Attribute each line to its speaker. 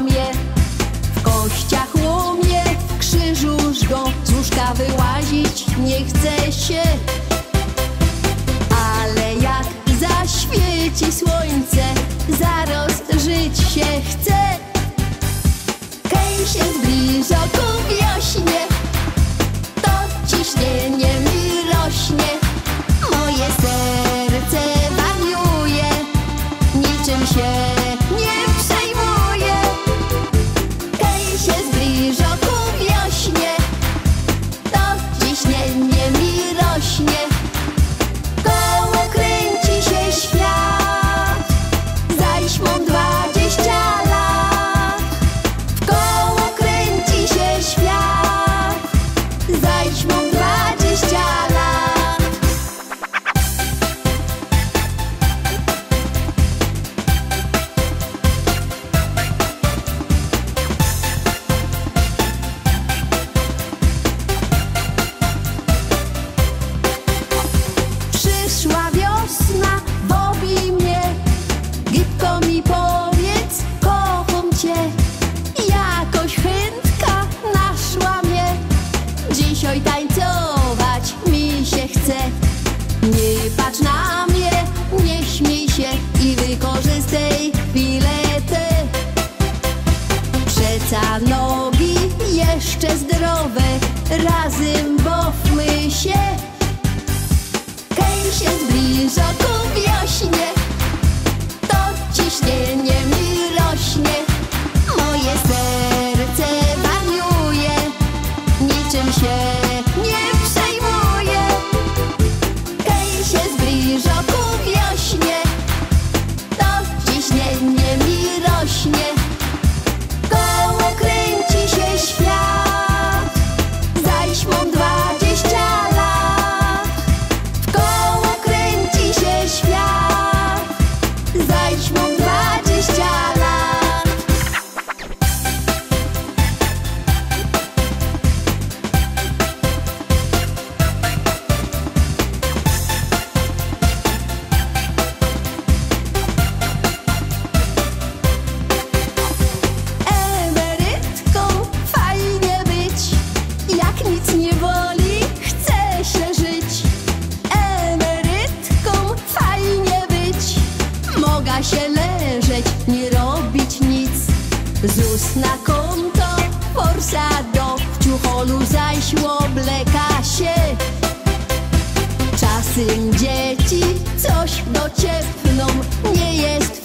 Speaker 1: łamie, w kościach łomie, w krzyżu żgo, z łóżka wyłazić nie chce się. Ale jak zaświeci słońce, zaraz żyć się chce. Kej się zbliża ku wiośnie, to ciśnienie mi rośnie. Moje serce wariuje, niczym się nie przejmuje. Kej się zbliża ku wiośnie, to ciśnienie mi rośnie. Koło kręci się świat, zaś mam 20 lat. W koło kręci się świat, zaś mam 20 lat. Przyszła wiosna, wobi mnie, gipko mi powiedz, kocham cię. Jakoś chętka naszła mnie, dzisiaj tańcować mi się chce. Nie patrz na mnie, nie śmiej się i wykorzystaj chwilę tę. Przeca nogi jeszcze zdrowe, razem bawmy się. Kej się zbliża ku wiośnie, to ciśnienie mi rośnie. Moje serce wariuje, niczym się nie przejmuje. Kej się zbliża ku wiośnie, to ciśnienie mi rośnie. Koło kręci się świat, zaś mam 20 lat. W koło kręci się świat, zaś mam 20 lat. Emerytką fajnie być, jak nic nie boli, chce się żyć. Emerytką fajnie być, moga się leżeć, nie robić nic. ZUS na konto, forsa do, w ciucholu zaś obleka się. Czasem dzieci coś dociepną, nie jest